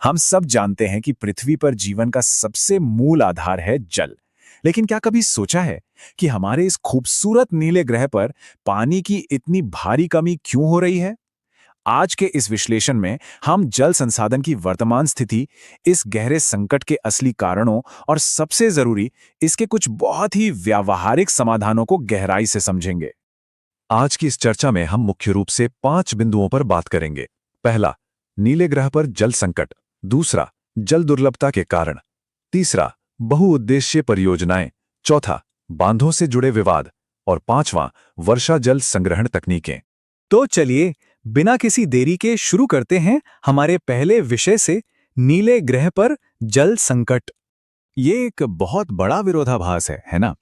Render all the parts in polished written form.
हम सब जानते हैं कि पृथ्वी पर जीवन का सबसे मूल आधार है जल। लेकिन क्या कभी सोचा है कि हमारे इस खूबसूरत नीले ग्रह पर पानी की इतनी भारी कमी क्यों हो रही है? आज के इस विश्लेषण में हम जल संसाधन की वर्तमान स्थिति, इस गहरे संकट के असली कारणों और सबसे जरूरी, इसके कुछ बहुत ही व्यावहारिक समाधानों को गहराई से समझेंगे। आज की इस चर्चा में हम मुख्य रूप से 5 बिंदुओं पर बात करेंगे। पहला, नीले ग्रह पर जल संकट। दूसरा, जल दुर्लभता के कारण। तीसरा, बहुउद्देश्यीय परियोजनाएं। चौथा, बांधों से जुड़े विवाद। और पांचवां, वर्षा जल संग्रहण तकनीकें। तो चलिए, बिना किसी देरी के शुरू करते हैं हमारे पहले विषय से, नीले ग्रह पर जल संकट। ये एक बहुत बड़ा विरोधाभास है ना?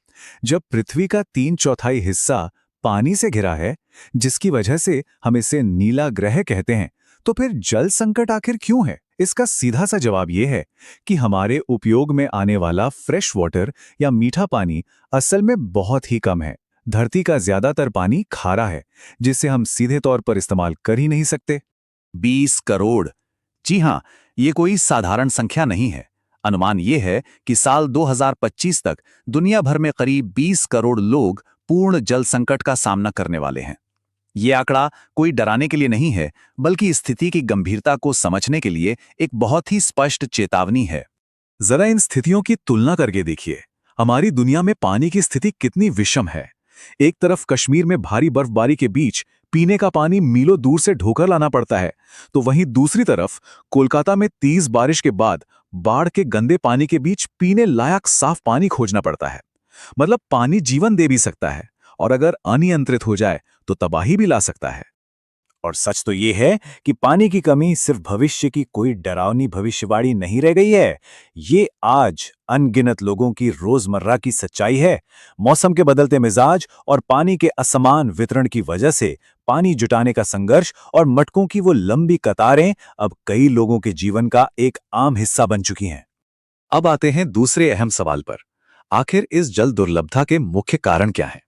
जब पृथ्वी का 3/4 हिस्सा पानी से घिरा है, जिसकी वजह से हम इसे नीला ग्रह कहते हैं, तो फिर जल संकट आखिर क्यों है? इसका सीधा सा जवाब यह है कि हमारे उपयोग में आने वाला फ्रेश वाटर या मीठा पानी असल में बहुत ही कम है। धरती का ज्यादातर पानी खारा है, जिसे हम सीधे तौर पर इस्तेमाल कर ही नहीं सकते। 20 करोड़। जी हां, ये कोई साधारण संख्या नहीं है। अनुमान ये है कि साल 2025 तक दुनिया भर में करीब 20 करोड़ लोग पूर्ण जल संकट का सामना करने वाले हैं। ये आंकड़ा कोई डराने के लिए नहीं है, बल्कि स्थिति की गंभीरता को समझने के लिए एक बहुत ही स्पष्ट चेतावनी है। जरा इन स्थितियों की तुलना करके देखिए। हमारी दुनिया में पानी की स्थिति कितनी विषम है। एक तरफ कश्मीर में भारी बर्फबारी के बीच पीने का पानी मीलों दूर से ढोकर लाना पड़ता है, तो वहीं दूसरी तरफ कोलकाता में तेज बारिश के बाद बाढ़ के गंदे पानी के बीच पीने लायक साफ पानी खोजना पड़ता है। मतलब पानी जीवन दे भी सकता है, और अगर अनियंत्रित हो जाए तो तबाही भी ला सकता है। और सच तो ये है कि पानी की कमी सिर्फ भविष्य की कोई डरावनी भविष्यवाणी नहीं रह गई है। ये आज अनगिनत लोगों की रोजमर्रा की सच्चाई है। मौसम के बदलते मिजाज और पानी के असमान वितरण की वजह से पानी जुटाने का संघर्ष और मटकों की वो लंबी कतारें अब कई लोगों के जीवन का एक आम हिस्सा बन चुकी हैं। अब आते हैं दूसरे अहम सवाल पर। आखिर इस जल दुर्लभता के मुख्य कारण क्या हैं?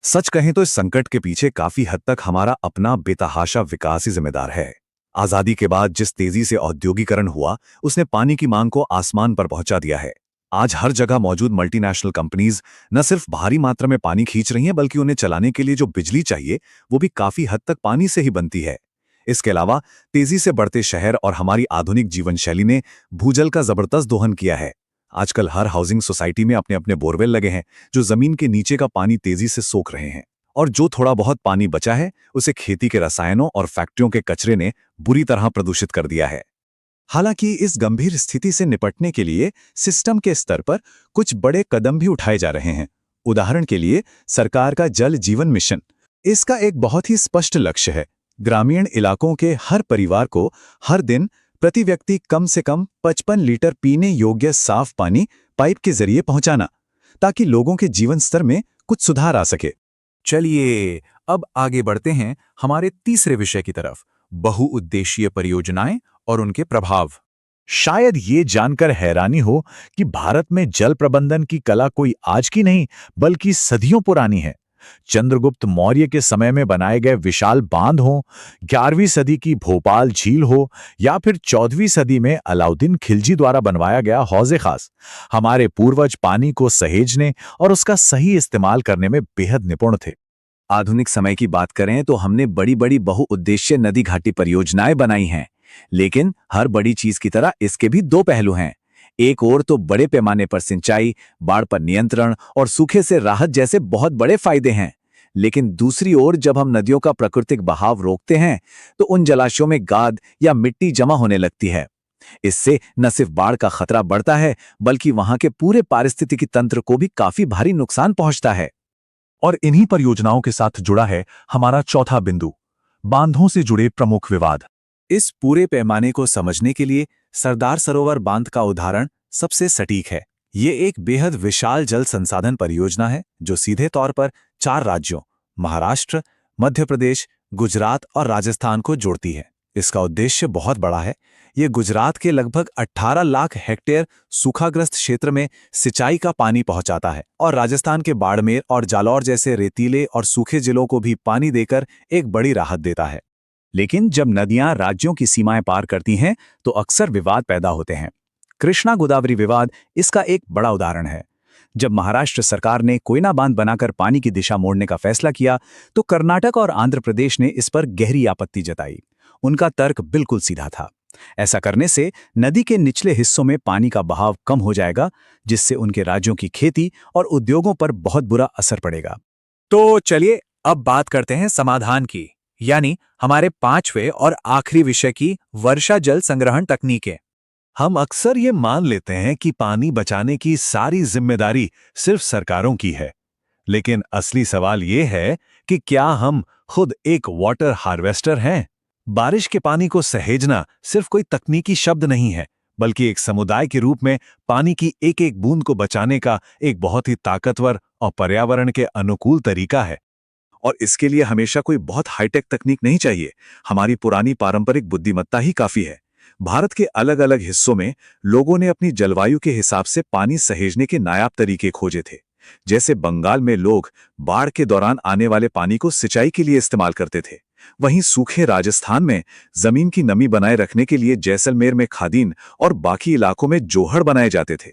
सच कहें तो इस संकट के पीछे काफी हद तक हमारा अपना बेतहाशा विकास ही जिम्मेदार है। आजादी के बाद जिस तेजी से औद्योगिकरण हुआ, उसने पानी की मांग को आसमान पर पहुंचा दिया है। आज हर जगह मौजूद मल्टीनेशनल कंपनीज न सिर्फ भारी मात्रा में पानी खींच रही हैं, बल्कि उन्हें चलाने के लिए जो बिजली चाहिए, वो भी काफी हद तक पानी से ही बनती है। इसके अलावा तेजी से बढ़ते शहर और हमारी आधुनिक जीवन शैली ने भूजल का जबरदस्त दोहन किया है। आजकल हर हाउसिंग सोसाइटी में अपने अपने बोरवेल लगे हैं, जो जमीन के नीचे का पानी तेजी से सोख रहे हैं। और जो थोड़ा बहुत पानी बचा है, उसे खेती के रसायनों और फैक्ट्रियों के कचरे ने बुरी तरह प्रदूषित कर दिया है। हालांकि इस गंभीर स्थिति से निपटने के लिए सिस्टम के स्तर पर कुछ बड़े कदम भी उठाए जा रहे हैं। उदाहरण के लिए सरकार का जल जीवन मिशन। इसका एक बहुत ही स्पष्ट लक्ष्य है, ग्रामीण इलाकों के हर परिवार को हर दिन प्रति व्यक्ति कम से कम 55 लीटर पीने योग्य साफ पानी पाइप के जरिए पहुंचाना, ताकि लोगों के जीवन स्तर में कुछ सुधार आ सके। चलिए, अब आगे बढ़ते हैं हमारे तीसरे विषय की तरफ, बहुउद्देशीय परियोजनाएं और उनके प्रभाव। शायद ये जानकर हैरानी हो कि भारत में जल प्रबंधन की कला कोई आज की नहीं, बल्कि सदियों पुरानी है। चंद्रगुप्त मौर्य के समय में बनाए गए विशाल बांध हो, 11वीं सदी की भोपाल झील हो, या फिर 14वीं सदी में अलाउद्दीन खिलजी द्वारा बनवाया गया हौज़े खास, हमारे पूर्वज पानी को सहेजने और उसका सही इस्तेमाल करने में बेहद निपुण थे। आधुनिक समय की बात करें तो हमने बड़ी बड़ी बहुउद्देशीय नदी घाटी परियोजनाएं बनाई हैं, लेकिन हर बड़ी चीज की तरह इसके भी दो पहलू हैं। एक ओर तो बड़े पैमाने पर सिंचाई, बाढ़ पर नियंत्रण और सूखे से राहत जैसे बहुत बड़े फायदे हैं, लेकिन दूसरी ओर जब हम नदियों का प्राकृतिक बहाव रोकते हैं, तो उन जलाशयों में गाद या मिट्टी जमा होने लगती है। इससे न सिर्फ बाढ़ का खतरा बढ़ता है, बल्कि वहां के पूरे पारिस्थितिकी तंत्र को भी काफी भारी नुकसान पहुंचता है। और इन्हीं परियोजनाओं के साथ जुड़ा है हमारा चौथा बिंदु, बांधों से जुड़े प्रमुख विवाद। इस पूरे पैमाने को समझने के लिए सरदार सरोवर बांध का उदाहरण सबसे सटीक है। ये एक बेहद विशाल जल संसाधन परियोजना है, जो सीधे तौर पर 4 राज्यों महाराष्ट्र, मध्य प्रदेश, गुजरात और राजस्थान को जोड़ती है। इसका उद्देश्य बहुत बड़ा है। ये गुजरात के लगभग 18 लाख हेक्टेयर सूखाग्रस्त क्षेत्र में सिंचाई का पानी पहुंचाता है, और राजस्थान के बाड़मेर और जालौर जैसे रेतीले और सूखे जिलों को भी पानी देकर एक बड़ी राहत देता है। लेकिन जब नदियां राज्यों की सीमाएं पार करती हैं तो अक्सर विवाद पैदा होते हैं। कृष्णा गोदावरी विवाद इसका एक बड़ा उदाहरण है। जब महाराष्ट्र सरकार ने कोयना बांध बनाकर पानी की दिशा मोड़ने का फैसला किया तो कर्नाटक और आंध्र प्रदेश ने इस पर गहरी आपत्ति जताई। उनका तर्क बिल्कुल सीधा था। ऐसा करने से नदी के निचले हिस्सों में पानी का बहाव कम हो जाएगा, जिससे उनके राज्यों की खेती और उद्योगों पर बहुत बुरा असर पड़ेगा। तो चलिए अब बात करते हैं समाधान की, यानी हमारे पांचवें और आखिरी विषय की वर्षा जल संग्रहण तकनीकें। हम अक्सर ये मान लेते हैं कि पानी बचाने की सारी जिम्मेदारी सिर्फ सरकारों की है, लेकिन असली सवाल ये है कि क्या हम खुद एक वाटर हार्वेस्टर हैं? बारिश के पानी को सहेजना सिर्फ कोई तकनीकी शब्द नहीं है, बल्कि एक समुदाय के रूप में पानी की एक एक बूंद को बचाने का एक बहुत ही ताकतवर और पर्यावरण के अनुकूल तरीका है। और इसके लिए हमेशा कोई बहुत हाईटेक तकनीक नहीं चाहिए। हमारी पुरानी पारंपरिक बुद्धिमत्ता ही काफी है। भारत के अलग अलग हिस्सों में लोगों ने अपनी जलवायु के हिसाब से पानी सहेजने के नायाब तरीके खोजे थे। जैसे बंगाल में लोग बाढ़ के दौरान आने वाले पानी को सिंचाई के लिए इस्तेमाल करते थे। वहीं सूखे राजस्थान में जमीन की नमी बनाए रखने के लिए जैसलमेर में खादीन और बाकी इलाकों में जोहड़ बनाए जाते थे।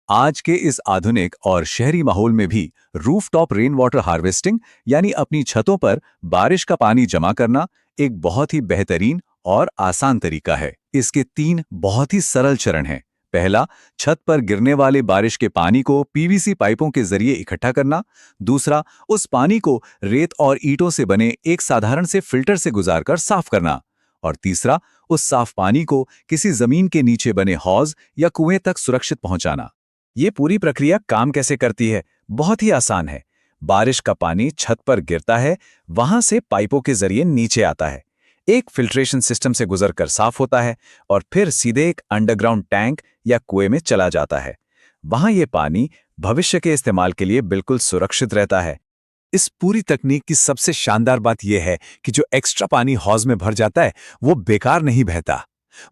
आज के इस आधुनिक और शहरी माहौल में भी रूफटॉप रेन वाटर हार्वेस्टिंग यानी अपनी छतों पर बारिश का पानी जमा करना एक बहुत ही बेहतरीन और आसान तरीका है। इसके 3 बहुत ही सरल चरण हैं। पहला, छत पर गिरने वाले बारिश के पानी को पीवीसी पाइपों के जरिए इकट्ठा करना। दूसरा, उस पानी को रेत और ईंटों से बने एक साधारण से फिल्टर से गुजारकर साफ करना। और तीसरा, उस साफ पानी को किसी जमीन के नीचे बने हौज या कुएं तक सुरक्षित पहुंचाना। ये पूरी प्रक्रिया काम कैसे करती है? बहुत ही आसान है। बारिश का पानी छत पर गिरता है, वहां से पाइपों के जरिए नीचे आता है, एक फिल्ट्रेशन सिस्टम से गुजरकर साफ होता है और फिर सीधे एक अंडरग्राउंड टैंक या कुएं में चला जाता है। वहां ये पानी भविष्य के इस्तेमाल के लिए बिल्कुल सुरक्षित रहता है। इस पूरी तकनीक की सबसे शानदार बात यह है कि जो एक्स्ट्रा पानी हौज में भर जाता है वो बेकार नहीं बहता।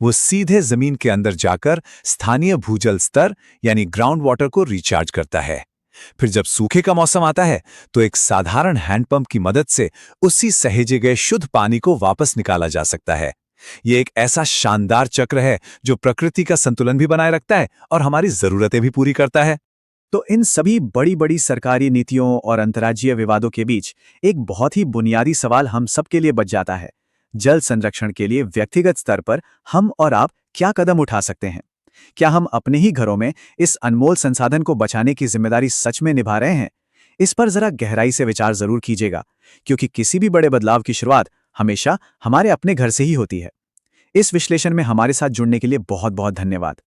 वो सीधे जमीन के अंदर जाकर स्थानीय भूजल स्तर यानी ग्राउंड वाटर को रिचार्ज करता है। फिर जब सूखे का मौसम आता है तो एक साधारण हैंडपंप की मदद से उसी सहेजे गए शुद्ध पानी को वापस निकाला जा सकता है। ये एक ऐसा शानदार चक्र है जो प्रकृति का संतुलन भी बनाए रखता है और हमारी जरूरतें भी पूरी करता है। तो इन सभी बड़ी बड़ी सरकारी नीतियों और अंतर्राज्यीय विवादों के बीच एक बहुत ही बुनियादी सवाल हम सबके लिए बच जाता है। जल संरक्षण के लिए व्यक्तिगत स्तर पर हम और आप क्या कदम उठा सकते हैं? क्या हम अपने ही घरों में इस अनमोल संसाधन को बचाने की जिम्मेदारी सच में निभा रहे हैं? इस पर जरा गहराई से विचार जरूर कीजिएगा, क्योंकि किसी भी बड़े बदलाव की शुरुआत हमेशा हमारे अपने घर से ही होती है। इस विश्लेषण में हमारे साथ जुड़ने के लिए बहुत बहुत धन्यवाद।